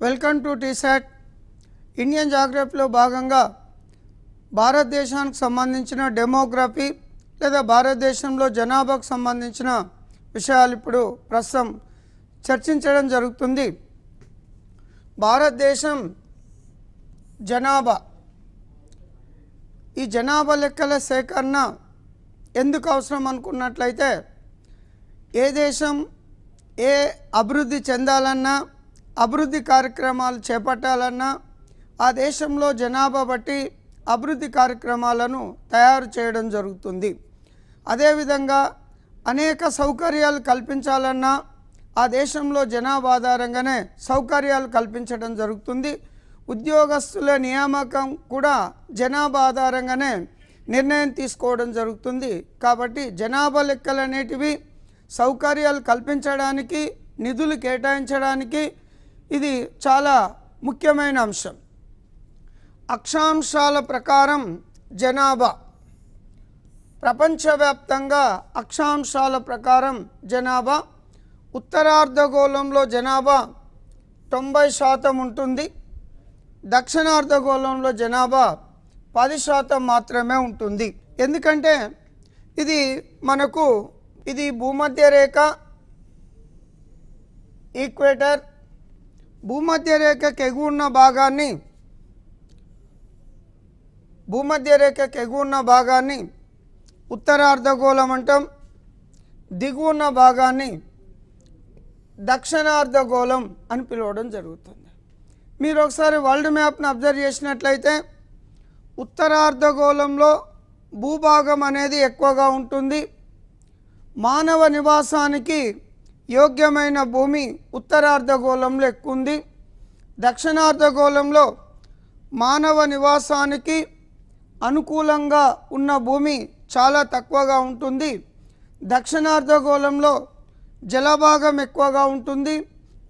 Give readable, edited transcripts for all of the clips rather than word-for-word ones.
Welcome to T-SAT. Indian జాగ్రఫీలో భాగంగా భారతదేశానికి సంబంధించిన డెమోగ్రఫీ లేదా భారతదేశంలో జనాభాకు సంబంధించిన విషయాలు ఇప్పుడు ప్రస్తుతం చర్చించడం జరుగుతుంది. భారతదేశం జనాభా, ఈ జనాభా లెక్కల సేకరణ ఎందుకు అవసరం అనుకున్నట్లయితే, ఏ దేశం ఏ అభివృద్ధి చెందాలన్నా, అభివృద్ధి కార్యక్రమాలు చేపట్టాలన్నా ఆ దేశంలో జనాభా బట్టి అభివృద్ధి కార్యక్రమాలను తయారు చేయడం జరుగుతుంది. అదేవిధంగా అనేక సౌకర్యాలు కల్పించాలన్నా ఆ దేశంలో జనాభా ఆధారంగానే సౌకర్యాలు కల్పించడం జరుగుతుంది. ఉద్యోగస్తుల నియామకం కూడా జనాభా ఆధారంగానే నిర్ణయం తీసుకోవడం జరుగుతుంది. కాబట్టి జనాభా లెక్కలు అనేటివి సౌకర్యాలు కల్పించడానికి, నిధులు కేటాయించడానికి ఇది చాలా ముఖ్యమైన అంశం. అక్షాంశాల ప్రకారం జనాభా, ప్రపంచవ్యాప్తంగా అక్షాంశాల ప్రకారం జనాభా, ఉత్తరార్ధగోళంలో జనాభా 90% ఉంటుంది. దక్షిణార్ధగోళంలో జనాభా 10% మాత్రమే ఉంటుంది. ఎందుకంటే ఇది భూమధ్య రేఖ, ఈక్వేటర్, భూమధ్య రేఖకు ఎగువన్న భాగాన్ని ఉత్తరార్ధగోళం అంటాం, దిగువన్న భాగాన్ని దక్షిణార్ధగోళం అని పిలవడం జరుగుతుంది. మీరు ఒకసారి వరల్డ్ మ్యాప్ను అబ్జర్వ్ చేసినట్లయితే ఉత్తరార్ధగోళంలో భూభాగం అనేది ఎక్కువగా ఉంటుంది. మానవ నివాసానికి యోగ్యమైన భూమి ఉత్తరార్ధగోళంలో ఎక్కువ ఉంది. దక్షిణార్ధగోళంలో మానవ నివాసానికి అనుకూలంగా ఉన్న భూమి చాలా తక్కువగా ఉంటుంది. దక్షిణార్ధగోళంలో జలభాగం ఎక్కువగా ఉంటుంది,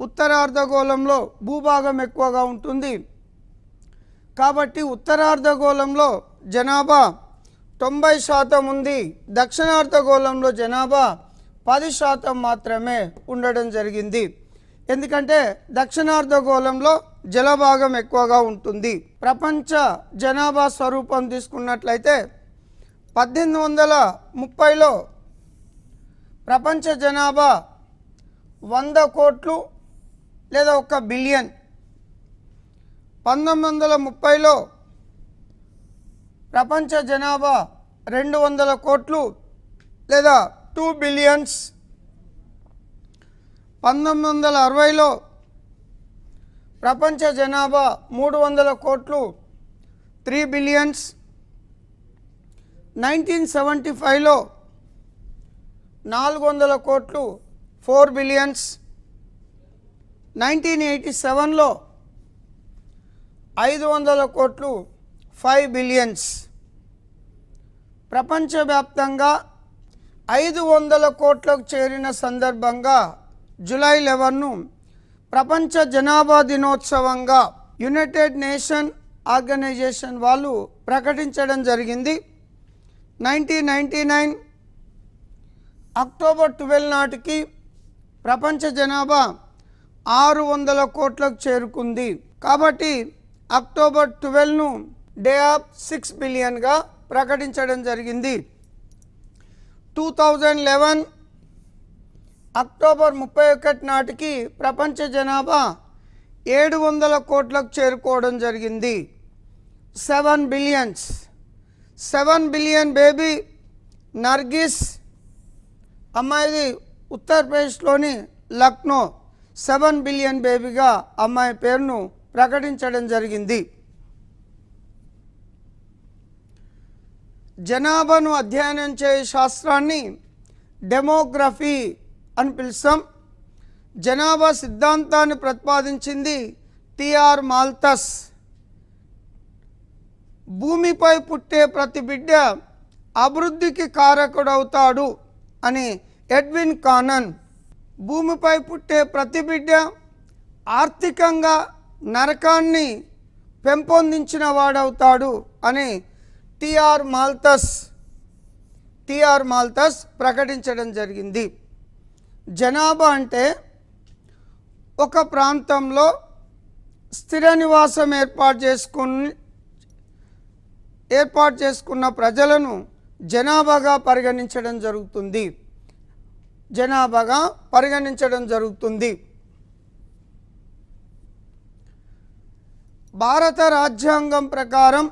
ఉత్తరార్ధగోళంలో భూభాగం ఎక్కువగా ఉంటుంది. కాబట్టి ఉత్తరార్ధగోళంలో జనాభా 90% ఉంది, దక్షిణార్ధగోళంలో జనాభా 10% మాత్రమే ఉండడం జరిగింది. ఎందుకంటే దక్షిణార్ధగోళంలో జలభాగం ఎక్కువగా ఉంటుంది. ప్రపంచ జనాభా స్వరూపం తీసుకున్నట్లయితే 1830లో ప్రపంచ జనాభా 100 కోట్లు లేదా 1 బిలియన్. 1930లో ప్రపంచ జనాభా 200 కోట్లు లేదా 2 బిలియన్స్. 1960లో ప్రపంచ జనాభా 300 కోట్లు, 3 బిలియన్స్. 1975లో 400 కోట్లు, 4 బిలియన్స్. 1987లో 500 కోట్లు, 5 బిలియన్స్. ప్రపంచవ్యాప్తంగా 500 కోట్లకు చేరిన సందర్భంగా జూలై 11ను ప్రపంచ జనాభా దినోత్సవంగా యునైటెడ్ నేషన్ ఆర్గనైజేషన్ వాళ్ళు ప్రకటించడం జరిగింది. 1999 అక్టోబర్ 12 నాటికి ప్రపంచ జనాభా 600 కోట్లకు చేరుకుంది. కాబట్టి అక్టోబర్ 12ను డే ఆఫ్ 6 బిలియన్గా ప్రకటించడం జరిగింది. 2011 అక్టోబర్ 31 నాటికి ప్రపంచ జనాభా 700 కోట్లకు చేరుకోవడం జరిగింది. 7 బిలియన్స్. 7 బిలియన్ బేబీ నర్గిస్ అమ్మాయిది ఉత్తరప్రదేశ్లోని లక్నో 7 బిలియన్ బేబీగా అమ్మాయి పేరును ప్రకటించడం జరిగింది. జనాభాను అధ్యయనం చేసే శాస్త్రాన్ని డెమోగ్రఫీ అని పిలుస్తాం. జనాభా సిద్ధాంతాన్ని ప్రతిపాదించింది టిఆర్ మాల్థస్. భూమిపై పుట్టే ప్రతి బిడ్డ అభివృద్ధికి కారకుడవుతాడు అని ఎడ్విన్ కానన్. భూమిపై పుట్టే ప్రతి బిడ్డ ఆర్థికంగా నరకాన్ని పెంపొందించిన వాడవుతాడు అని టిఆర్ మాల్థస్ ప్రకటించడం జరిగింది. జనాభా అంటే ఒక ప్రాంతంలో స్థిర నివాసం ఏర్పాటు చేసుకున్న ప్రజలను జనాభాగా పరిగణించడం జరుగుతుంది. భారత రాజ్యాంగం ప్రకారం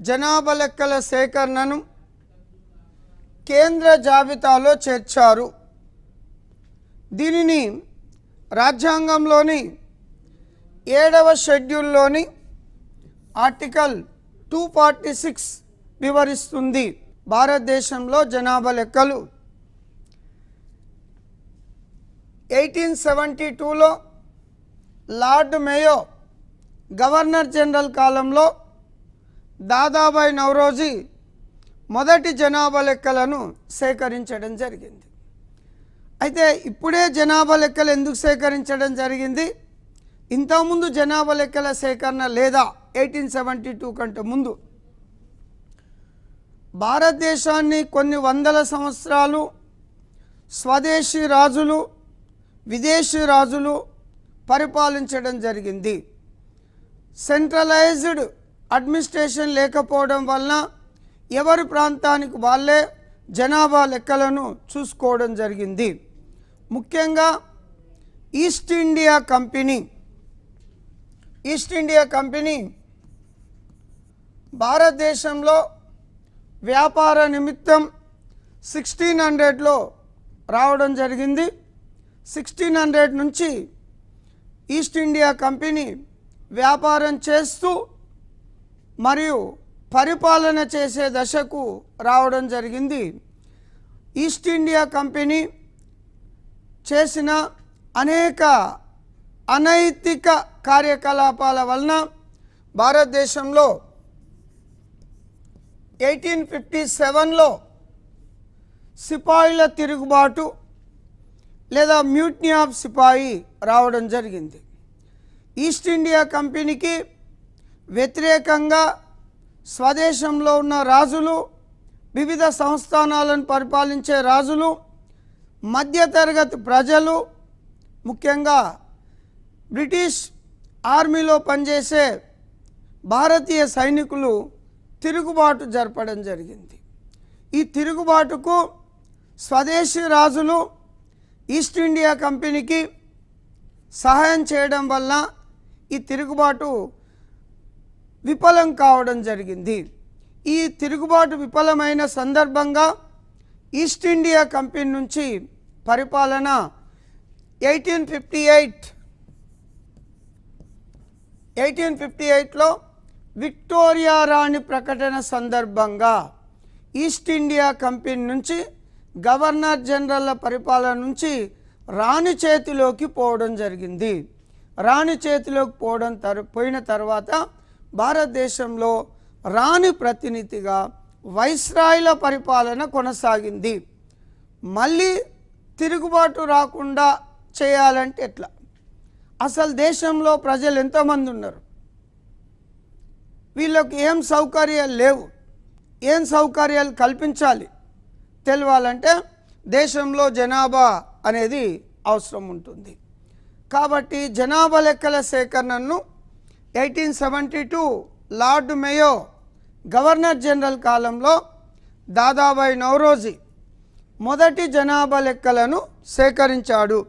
జనాభా లెక్కల సేకరణను కేంద్ర జాబితాలో చేర్చారు. దీనిని రాజ్యాంగంలోని 7వ షెడ్యూల్లోని ఆర్టికల్ 246 వివరిస్తుంది. భారతదేశంలో జనాభా లెక్కలు 1872లో లార్డ్ మేయో గవర్నర్ జనరల్ కాలంలో దాదాబాయి నౌరోజీ మొదటి జనాభా లెక్కలను సేకరించడం జరిగింది. అయితే ఇప్పుడే జనాభా లెక్కలు ఎందుకు సేకరించడం జరిగింది? ఇంతకుముందు జనాభా లెక్కల సేకరణ లేదా 1872 కంటే ముందు భారతదేశాన్ని కొన్ని వందల సంవత్సరాలు స్వదేశీ రాజులు, విదేశీ రాజులు పరిపాలించడం జరిగింది. సెంట్రలైజ్డ్ అడ్మినిస్ట్రేషన్ లేకపోవడం వలన ఎవరి ప్రాంతానికి వాళ్ళే జనాభా లెక్కలను చూసుకోవడం జరిగింది. ముఖ్యంగా ఈస్ట్ ఇండియా కంపెనీ భారతదేశంలో వ్యాపార నిమిత్తం 1600లో రావడం జరిగింది. 1600 నుంచి ఈస్ట్ ఇండియా కంపెనీ వ్యాపారం చేస్తూ మరియు పరిపాలన చేసే దశకు రావడం జరిగింది. ఈస్ట్ ఇండియా కంపెనీ చేసిన అనేక అనైతిక కార్యకలాపాల వలన భారతదేశంలో 1857లో సిపాయిల తిరుగుబాటు లేదా మ్యూట్నీ ఆఫ్ సిపాయి రావడం జరిగింది. ఈస్ట్ ఇండియా కంపెనీకి వ్యతిరేకంగా స్వదేశంలో ఉన్న రాజులు, వివిధ సంస్థానాలను పరిపాలించే రాజులు, మధ్యతరగతి ప్రజలు, ముఖ్యంగా బ్రిటిష్ ఆర్మీలో పనిచేసే భారతీయ సైనికులు తిరుగుబాటు జరపడం జరిగింది. ఈ తిరుగుబాటుకు స్వదేశీ రాజులు ఈస్ట్ ఇండియా కంపెనీకి సహాయం చేయడం వల్ల ఈ తిరుగుబాటు విఫలం కావడం జరిగింది. ఈ తిరుగుబాటు విఫలమైన సందర్భంగా ఈస్ట్ ఇండియా కంపెనీ నుంచి పరిపాలన 1858లో విక్టోరియా రాణి ప్రకటన సందర్భంగా ఈస్ట్ ఇండియా కంపెనీ నుంచి గవర్నర్ జనరల్ పరిపాలన నుంచి రాణి చేతిలోకి పోవడం జరిగింది. రాణి చేతిలోకి పోయిన తర్వాత భారతదేశంలో రాణి ప్రతినిధిగా వైస్రాయ్ల పరిపాలన కొనసాగింది. మళ్ళీ తిరుగుబాటు రాకుండా చేయాలంటే ఎట్లా? అసలు దేశంలో ప్రజలు ఎంతమంది ఉన్నారు? వీళ్ళకి ఏం సౌకర్యాలు లేవు, ఏం సౌకర్యాలు కల్పించాలి తెలవాలంటే దేశంలో జనాభా అనేది అవసరం ఉంటుంది. కాబట్టి జనాభా లెక్కల సేకరణను 1872 లార్డ్ మేయో గవర్నర్ జనరల్ కాలంలో దాదాబాయి నౌరోజీ మొదటి జనాభా లెక్కలను సేకరించాడు.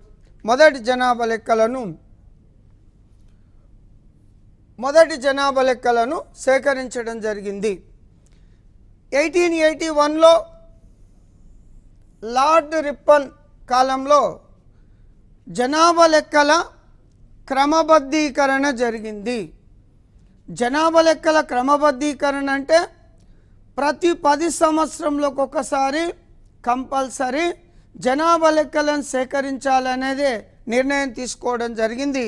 మొదటి జనాభా లెక్కలను సేకరించడం జరిగింది. 1881లో లార్డ్ రిప్పన్ కాలంలో జనాభా లెక్కల క్రమబద్ధీకరణ జరిగింది. జనాభా లెక్కల క్రమబద్ధీకరణ అంటే ప్రతి 10 సంవత్సరంలోకి ఒకసారి కంపల్సరీ జనాభా లెక్కలను సేకరించాలనేదే నిర్ణయం తీసుకోవడం జరిగింది.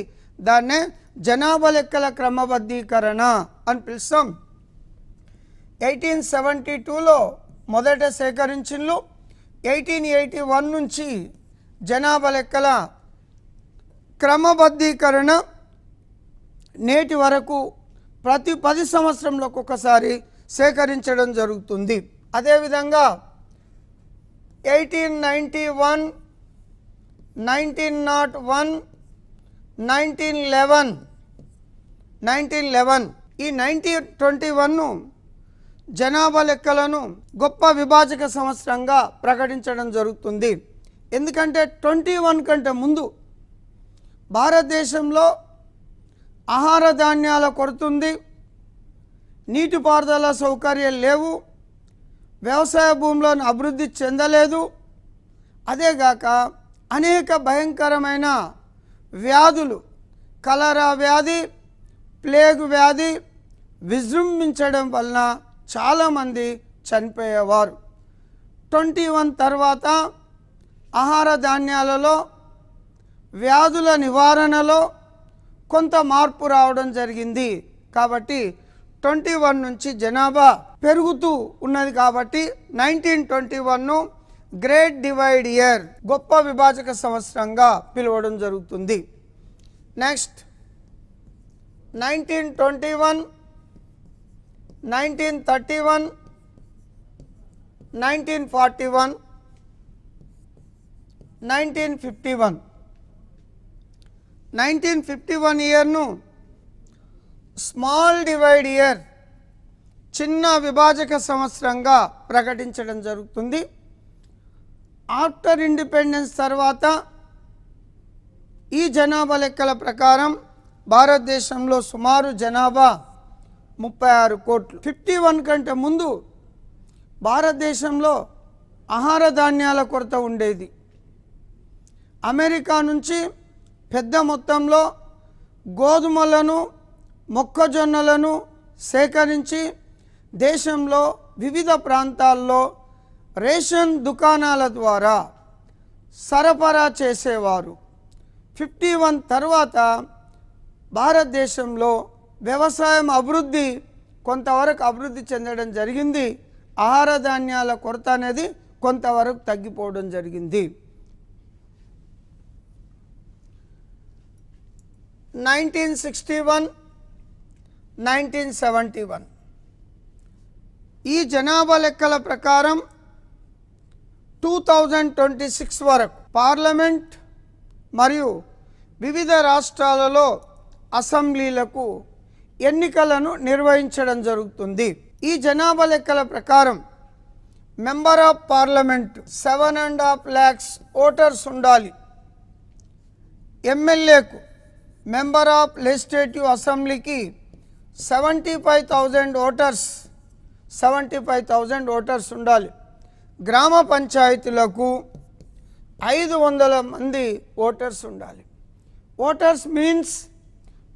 దాన్నే జనాభా లెక్కల క్రమబద్ధీకరణ అని పిలుస్తాం. 1872లో మొదట సేకరించిండ్రు. 1881 నుంచి జనాభా లెక్కల క్రమబద్ధీకరణ నేటి వరకు ప్రతి 10 సంవత్సరంలోకి ఒకసారి సేకరించడం జరుగుతుంది. అదేవిధంగా 1891, 1901, 1911 1911. ఈ 1921 జనాభా లెక్కలను గొప్ప విభాజక సంవత్సరంగా ప్రకటించడం జరుగుతుంది. ఎందుకంటే 21 కంటే ముందు భారతదేశంలో ఆహార ధాన్యాల కొరత ఉంది, నీటిపారుదల సౌకర్యాలు లేవు, వ్యవసాయ భూములను అభివృద్ధి చెందలేదు. అదేగాక అనేక భయంకరమైన వ్యాధులు, కలరా వ్యాధి, ప్లేగు వ్యాధి విజృంభించడం వలన చాలామంది చనిపోయేవారు. 21 తర్వాత ఆహార ధాన్యాలలో వ్యాధుల నివారణలో కొంత మార్పు రావడం జరిగింది. కాబట్టి 21 నుంచి జనాభా పెరుగుతూ ఉన్నది. కాబట్టి 1921 గ్రేట్ డివైడ్ ఇయర్, గొప్ప విభాజక సంవత్సరంగా పిలవడం జరుగుతుంది. నెక్స్ట్ 1921, 1931, 1941, 1951. 1951 ఇయర్ను స్మాల్ డివైడ్ ఇయర్, చిన్న విభాజక సంవత్సరంగా ప్రకటించడం జరుగుతుంది. ఆఫ్టర్ ఇండిపెండెన్స్ తర్వాత ఈ జనాభా లెక్కల ప్రకారం భారతదేశంలో సుమారు జనాభా 36 కోట్లు. 51 కంటే ముందు భారతదేశంలో ఆహార ధాన్యాల కొరత ఉండేది. అమెరికా నుంచి పెద్ద మొత్తంలో గోధుమలను, మొక్కజొన్నలను సేకరించి దేశంలో వివిధ ప్రాంతాల్లో రేషన్ దుకాణాల ద్వారా సరఫరా చేసేవారు. 51 తర్వాత భారతదేశంలో వ్యవసాయం అభివృద్ధి కొంతవరకు అభివృద్ధి చెందడం జరిగింది. ఆహార ధాన్యాల కొరత అనేది కొంతవరకు తగ్గిపోవడం జరిగింది. 1961, 1971 ఈ జనాభా లెక్కల ప్రకారం 2026 వరకు పార్లమెంట్ మరియు వివిధ రాష్ట్రాలలో అసెంబ్లీలకు ఎన్నికలను నిర్వహించడం జరుగుతుంది. ఈ జనాభా లెక్కల ప్రకారం member of parliament 7.5 lakhs voters ఉండాలి. ఎమ్మెల్యేకు, మెంబర్ ఆఫ్ లెజిస్లేటివ్ అసెంబ్లీకి 75,000 ఓటర్స్ 75,000 ఓటర్స్ ఉండాలి. గ్రామ పంచాయతీలకు 500 మంది ఓటర్స్ ఉండాలి. ఓటర్స్ మీన్స్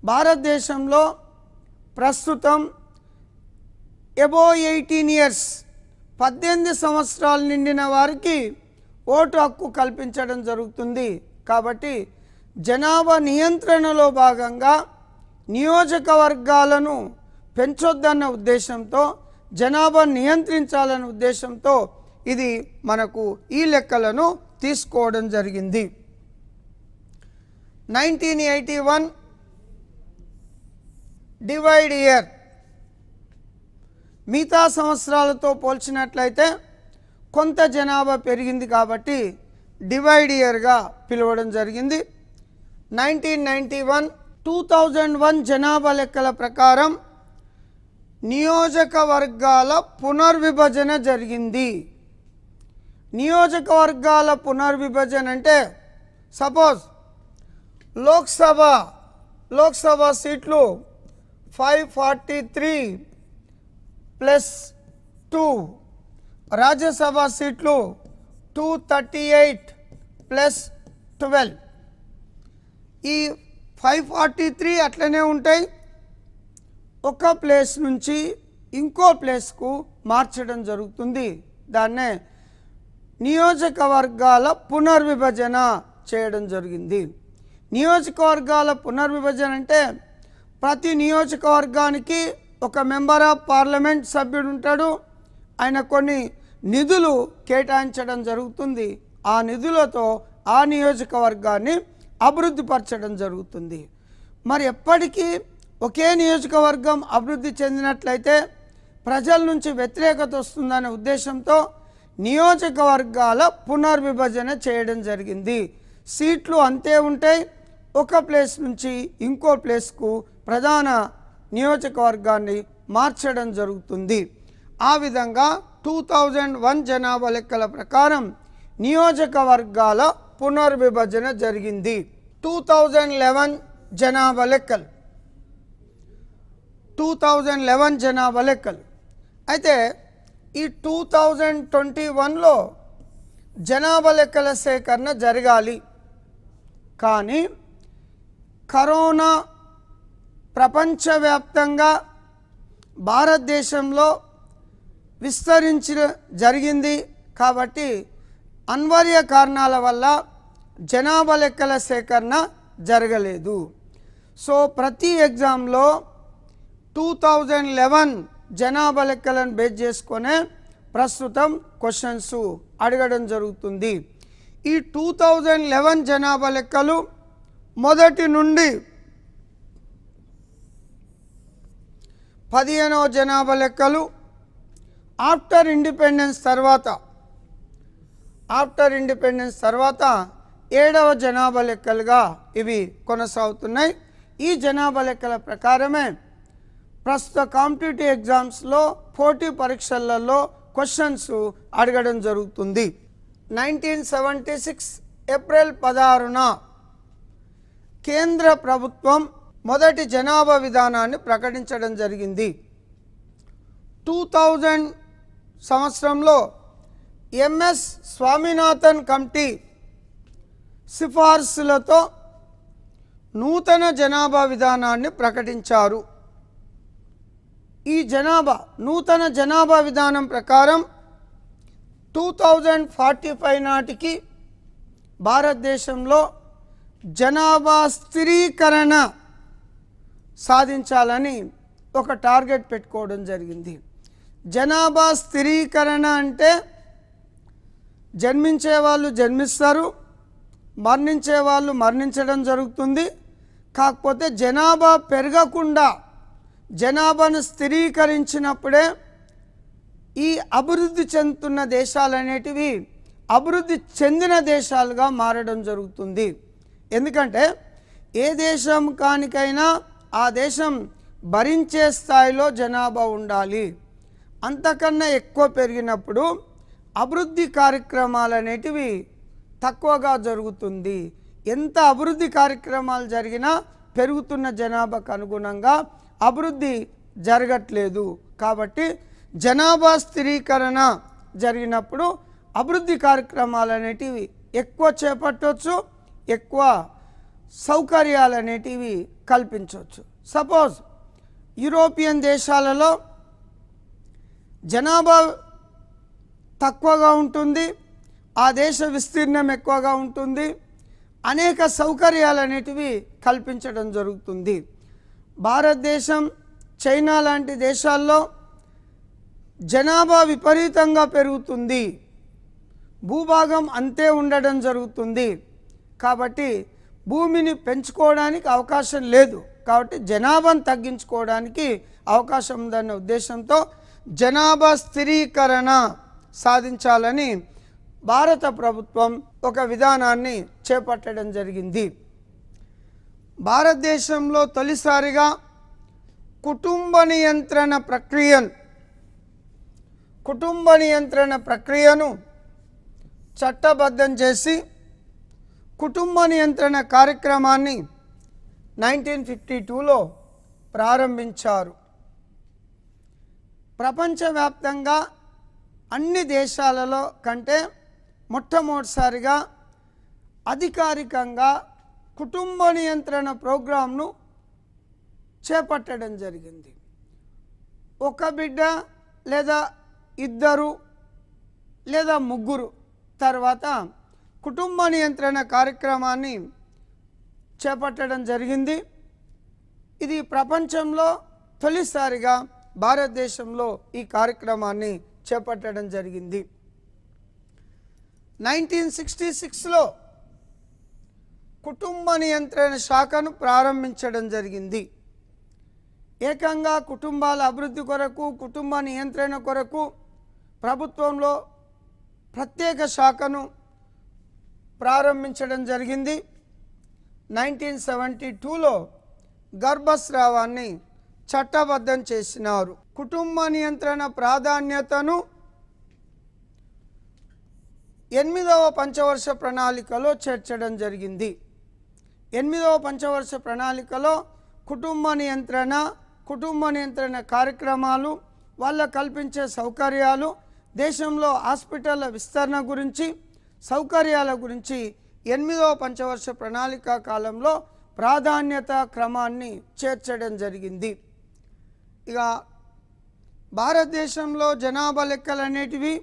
భారతదేశంలో ప్రస్తుతం అబోవ్ 18 years 18 సంవత్సరాలు నిండిన వారికి ఓటు హక్కు కల్పించడం జరుగుతుంది. కాబట్టి జనాభా నియంత్రణలో భాగంగా నియోజకవర్గాలను పెంచొద్దన్న ఉద్దేశంతో, జనాభా నియంత్రించాలన్న ఉద్దేశంతో ఇది మనకు ఈ లెక్కలను తీసుకోవడం జరిగింది. 1981 డివైడ్ ఇయర్ మిగతా సంవత్సరాలతో పోల్చినట్లయితే కొంత జనాభా పెరిగింది కాబట్టి డివైడ్ ఇయర్గా పిలవడం జరిగింది. 1991, 2001 జనాభా లెక్కల ప్రకారం నియోజకవర్గాల పునర్విభజన జరిగింది. నియోజకవర్గాల పునర్విభజన అంటే సపోజ్ లోక్సభ సీట్లు 543 + 2, రాజ్యసభ సీట్లు 238 + 12. ఈ 543 అట్లనే ఉంటాయి. ఒక ప్లేస్ నుంచి ఇంకో ప్లేస్కు మార్చడం జరుగుతుంది. దాన్నే నియోజకవర్గాల పునర్విభజన చేయడం జరిగింది. నియోజకవర్గాల పునర్విభజన అంటే ప్రతి నియోజకవర్గానికి ఒక మెంబర్ ఆఫ్ పార్లమెంట్ సభ్యుడు ఉంటాడు. ఆయన కొన్ని నిధులు కేటాయించడం జరుగుతుంది. ఆ నిధులతో ఆ నియోజకవర్గాన్ని అభివృద్ధిపరచడం జరుగుతుంది. మరి ఎప్పటికీ ఒకే నియోజకవర్గం అభివృద్ధి చెందినట్లయితే ప్రజల నుంచి వ్యతిరేకత వస్తుందనే ఉద్దేశంతో నియోజకవర్గాల పునర్విభజన చేయడం జరిగింది. సీట్లు అంతే ఉంటాయి, ఒక ప్లేస్ నుంచి ఇంకో ప్లేస్కు ప్రధాన నియోజకవర్గాన్ని మార్చడం జరుగుతుంది. ఆ విధంగా 2001 జనాభా లెక్కల ప్రకారం నియోజకవర్గాల పునర్విభజన జరిగింది. 2011 జనాభా లెక్కలు 2011 జనాభా లెక్కలు అయితే ఈ 2021లో జనాభా లెక్కల సేకరణ జరగాలి. కానీ కరోనా ప్రపంచవ్యాప్తంగా భారతదేశంలో విస్తరించిన జరిగింది కాబట్టి అనివార్య కారణాల వల్ల జనాభా లెక్కల సేకరణ జరగలేదు. సో ప్రతి ఎగ్జామ్లో 2011 జనాభా లెక్కలను బేస్ చేసుకునే ప్రస్తుతం క్వశ్చన్స్ అడగడం జరుగుతుంది. ఈ 2011 జనాభా లెక్కలు మొదటి నుండి 15వ జనాభా లెక్కలు ఆఫ్టర్ ఇండిపెండెన్స్ తర్వాత 7వ జనాభా లెక్కలుగా ఇవి కొనసాగుతున్నాయి. ఈ జనాభా లెక్కల ప్రకారమే ప్రస్తుత కాంపిటేటివ్ ఎగ్జామ్స్లో పోటీ పరీక్షలలో క్వశ్చన్స్ అడగడం జరుగుతుంది. 1976 ఏప్రిల్ 16న కేంద్ర ప్రభుత్వం మొదటి జనాభా విధానాన్ని ప్రకటించడం జరిగింది. 2000 సంవత్సరంలో ఎంఎస్ స్వామినాథన్ కమిటీ సిఫార్సులతో నూతన జనాభా విధానాన్ని ప్రకటించారు. ఈ నూతన జనాభా విధానం ప్రకారం 2045 నాటికి భారతదేశంలో జనాభా స్థిరీకరణ సాధించాలని ఒక టార్గెట్ పెట్టుకోవడం జరిగింది. జనాభా స్థిరీకరణ అంటే జన్మించే వాళ్ళు జన్మిస్తారు, మరణించే వాళ్ళు మరణించడం జరుగుతుంది. కాకపోతే జనాభా పెరగకుండా జనాభాను స్థిరీకరించినప్పుడే ఈ అభివృద్ధి చెందుతున్న దేశాలనేటివి అభివృద్ధి చెందిన దేశాలుగా మారడం జరుగుతుంది. ఎందుకంటే ఏ దేశం కానికైనా ఆ దేశం భరించే స్థాయిలో జనాభా ఉండాలి. అంతకన్నా ఎక్కువ పెరిగినప్పుడు అభివృద్ధి కార్యక్రమాలు అనేటివి తక్కువగా జరుగుతుంది. ఎంత అభివృద్ధి కార్యక్రమాలు జరిగినా పెరుగుతున్న జనాభాకు అనుగుణంగా అభివృద్ధి జరగట్లేదు. కాబట్టి జనాభా స్థిరీకరణ జరిగినప్పుడు అభివృద్ధి కార్యక్రమాలు అనేటివి ఎక్కువ చేపట్టవచ్చు, ఎక్కువ సౌకర్యాలు అనేటివి కల్పించవచ్చు. సపోజ్ యూరోపియన్ దేశాలలో జనాభా తక్కువగా ఉంటుంది, ఆ దేశ విస్తీర్ణం ఎక్కువగా ఉంటుంది, అనేక సౌకర్యాలు అనేటివి కల్పించడం జరుగుతుంది. భారతదేశం, చైనా లాంటి దేశాల్లో జనాభా విపరీతంగా పెరుగుతుంది, భూభాగం అంతే ఉండడం జరుగుతుంది. కాబట్టి భూమిని పెంచుకోవడానికి అవకాశం లేదు. కాబట్టి జనాభాను తగ్గించుకోవడానికి అవకాశం ఉందన్న ఉద్దేశంతో జనాభా స్థిరీకరణ సాధించాలని భారత ప్రభుత్వం ఒక విధానాన్ని చేపట్టడం జరిగింది. భారతదేశంలో తొలిసారిగా కుటుంబ నియంత్రణ ప్రక్రియను చట్టబద్ధం చేసి కుటుంబ నియంత్రణ కార్యక్రమాన్ని 1952లో ప్రారంభించారు. ప్రపంచవ్యాప్తంగా అన్ని దేశాలలో కంటే మొట్టమొదటిసారిగా అధికారికంగా కుటుంబ నియంత్రణ ప్రోగ్రాంను చేపట్టడం జరిగింది. ఒక బిడ్డ లేదా ఇద్దరు లేదా ముగ్గురు తర్వాత కుటుంబ నియంత్రణ కార్యక్రమాన్ని చేపట్టడం జరిగింది. ఇది ప్రపంచంలో తొలిసారిగా భారతదేశంలో ఈ కార్యక్రమాన్ని చేపట్టడం జరిగింది. 1966లో కుటుంబ నియంత్రణ శాఖను ప్రారంభించడం జరిగింది. ఏకంగా కుటుంబాల అభివృద్ధి కొరకు, కుటుంబ నియంత్రణ కొరకు ప్రభుత్వంలో ప్రత్యేక శాఖను ప్రారంభించడం జరిగింది. 1972లో గర్భస్రావాన్ని చట్టబద్ధం చేసినారు. కుటుంబ నియంత్రణ ప్రాధాన్యతను 8వ పంచవర్ష ప్రణాళికలో చేర్చడం జరిగింది. 8వ పంచవర్ష ప్రణాళికలో కుటుంబ నియంత్రణ కార్యక్రమాలు, వాళ్ళ కల్పించే సౌకర్యాలు, దేశంలో హాస్పిటళ్ల విస్తరణ గురించి, సౌకర్యాల గురించి 8వ పంచవర్ష ప్రణాళిక కాలంలో ప్రాధాన్యత క్రమాన్ని చేర్చడం జరిగింది. ఇక భారతదేశంలో జనాభా లెక్కలు అనేటివి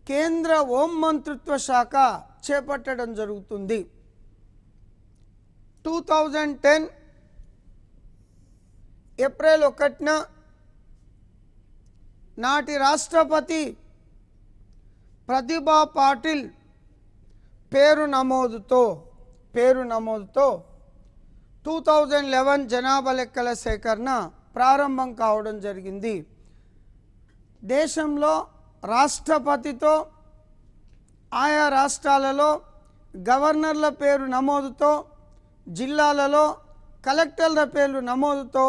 కేంద్ర హోం మంత్రిత్వ శాఖ చేపట్టడం జరుగుతుంది. 2010 ఏప్రిల్ 1న నాటి రాష్ట్రపతి ప్రతిభా పాటిల్ పేరు నమోదుతో 2011 జనాభా లెక్కల సేకరణ ప్రారంభం కావడం జరిగింది. దేశంలో రాష్ట్రపతితో, ఆయా రాష్ట్రాలలో గవర్నర్ల పేరు నమోదుతో, జిల్లాలలో కలెక్టర్ల పేర్లు నమోదుతో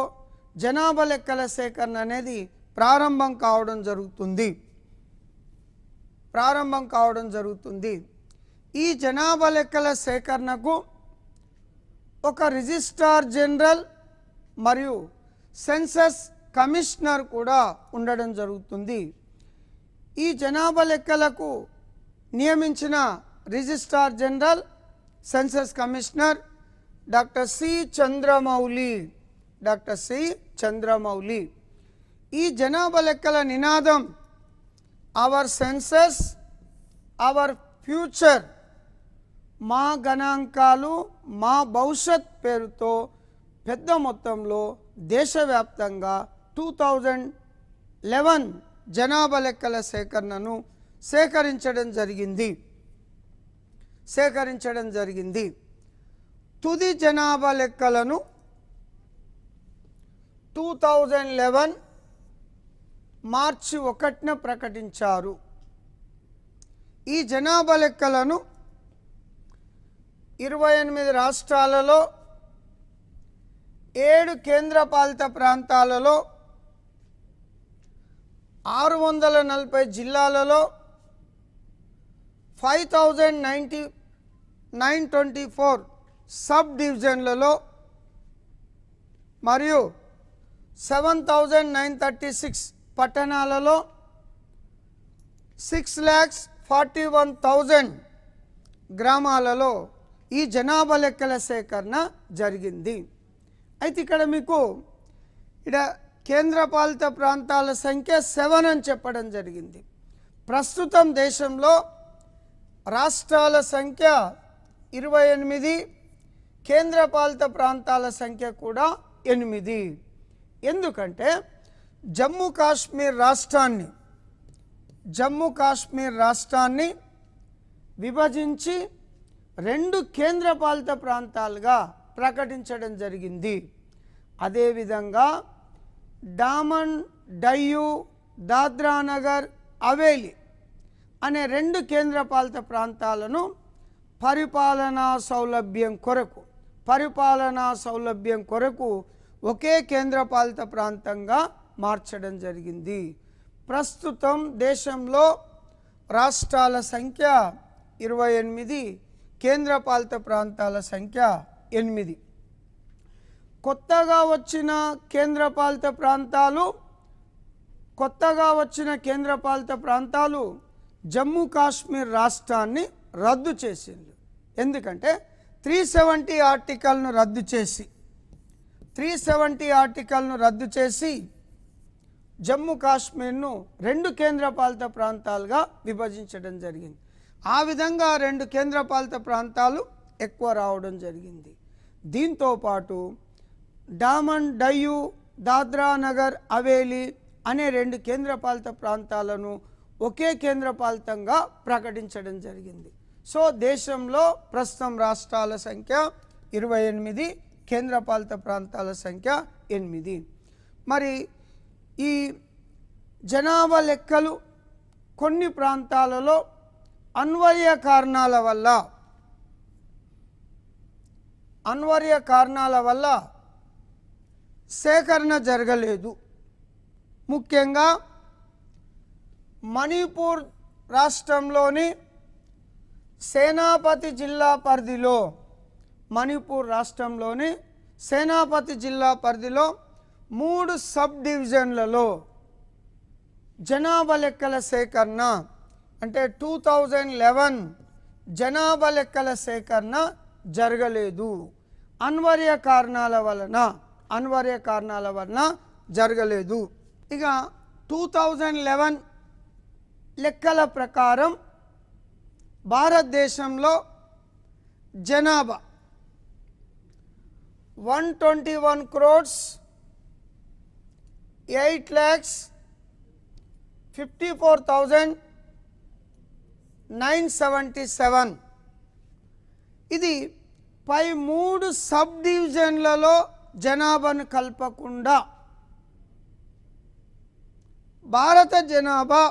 జనాభా లెక్కల సేకరణ అనేది ప్రారంభం కావడం జరుగుతుంది. ఈ జనాభా లెక్కల సేకరణకు ఒక రిజిస్ట్రార్ జనరల్ మరియు సెన్సస్ కమిషనర్ కూడా ఉండడం జరుగుతుంది. ఈ జనాభా లెక్కలకు నియమించిన registrar general, census commissioner doctor C Chandramouli. ఈ జనాభా లెక్కల నినాదం అవర్ సెన్సస్ అవర్ ఫ్యూచర్, మా గణాంకాలు మా భవిష్యత్ పేరుతో పెద్ద మొత్తంలో దేశవ్యాప్తంగా 2011 జనాభా లెక్కల సేకరణను సేకరించడం జరిగింది. తుది జనాభా లెక్కలను 2011 మార్చి 1న ప్రకటించారు. ఈ జనాభా లెక్కలను 28 రాష్ట్రాలలో, 7 కేంద్రపాలిత ప్రాంతాలలో, 640 జిల్లాలలో, 5924 సబ్ డివిజన్లలో మరియు 7936 పట్టణాలలో 6,41,000 గ్రామాలలో ఈ జనాభా లెక్కల సేకరణ జరిగింది. అయితే ఇక్కడ మీకు కేంద్రపాలిత ప్రాంతాల సంఖ్య 7 అని చెప్పడం జరిగింది. ప్రస్తుతం దేశంలో రాష్ట్రాల సంఖ్య 28, కేంద్రపాలిత ప్రాంతాల సంఖ్య కూడా 8. ఎందుకంటే జమ్మూ కాశ్మీర్ రాష్ట్రాన్ని విభజించి 2 కేంద్రపాలిత ప్రాంతాలుగా ప్రకటించడం జరిగింది. అదేవిధంగా డామన్, డయ్యూ, దాద్రా నగర్ హవేలీ అనే 2 కేంద్రపాలిత ప్రాంతాలను పరిపాలనా సౌలభ్యం కొరకు ఒకే కేంద్రపాలిత ప్రాంతంగా మార్చడం జరిగింది. ప్రస్తుతం దేశంలో రాష్ట్రాల సంఖ్య 28, కేంద్రపాలిత ప్రాంతాల సంఖ్య 8. కొత్తగా వచ్చిన కేంద్రపాలిత ప్రాంతాలు జమ్మూ కాశ్మీర్ రాష్ట్రాన్ని రద్దు చేసింది. ఎందుకంటే 370 ఆర్టికల్ను రద్దు చేసి జమ్మూ కాశ్మీర్ను 2 కేంద్రపాలిత ప్రాంతాలుగా విభజించడం జరిగింది. ఆ విధంగా 2 కేంద్రపాలిత ప్రాంతాలు ఎక్కువ రావడం జరిగింది. దీంతో పాటు డామన్, డయ్యూ, దాద్రా నగర్ హవేలీ అనే 2 కేంద్రపాలిత ప్రాంతాలను ఒకే కేంద్రపాలితంగా ప్రకటించడం జరిగింది. సో దేశంలో ప్రస్తుతం రాష్ట్రాల సంఖ్య 28, కేంద్రపాలిత ప్రాంతాల సంఖ్య 8. మరి ఈ జనాభా లెక్కలు కొన్ని ప్రాంతాలలో అన్వయ కారణాల వల్ల అనివార్య కారణాల వల్ల సేకరణ జరగలేదు. ముఖ్యంగా మణిపూర్ రాష్ట్రంలోని సేనాపతి జిల్లా పరిధిలో, మణిపూర్ రాష్ట్రంలోని సేనాపతి జిల్లా పరిధిలో 3 సబ్ డివిజన్లలో జనాభా లెక్కల సేకరణ అంటే 2011 జనాభా లెక్కల సేకరణ జరగలేదు. అనివార్య కారణాల వలన జరగలేదు. ఇక 2011 లెక్కల ప్రకారం భారతదేశంలో జనాభా 121,854,977. ఇది పై 3 సబ్ డివిజన్లలో జనాభాను కల్పకుండా భారత జనాభా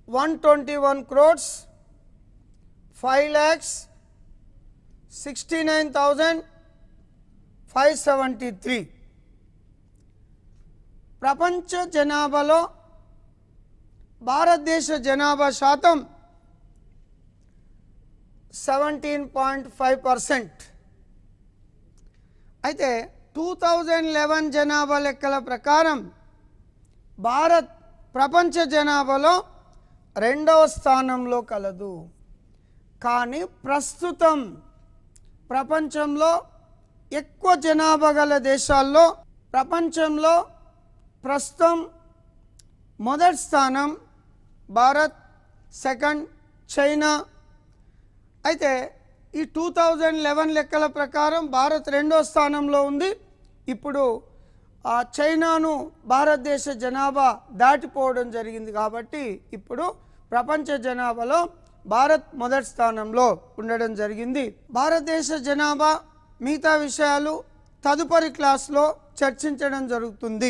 121,05,69,573. ప్రపంచ జనాభాలో భారతదేశ జనాభా శాతం 17.5%. అయితే 2011 జనాభా లెక్కల ప్రకారం భారత్ ప్రపంచ జనాభాలో 2వ స్థానంలో కలదు. కానీ ప్రస్తుతం ప్రపంచంలో ఎక్కువ జనాభా గల దేశాల్లో ప్రపంచంలో ప్రస్తుతం మొదటి స్థానం భారత్, సెకండ్ చైనా. అయితే ఈ 2011 లెక్కల ప్రకారం భారత్ 2వ స్థానంలో ఉంది. ఇప్పుడు చైనాను భారతదేశ జనాభా దాటిపోవడం జరిగింది. కాబట్టి ఇప్పుడు ప్రపంచ జనాభాలో భారత్ మొదటి స్థానంలో ఉండడం జరిగింది. భారతదేశ జనాభా మిగతా విషయాలు తదుపరి క్లాస్లో చర్చించడం జరుగుతుంది.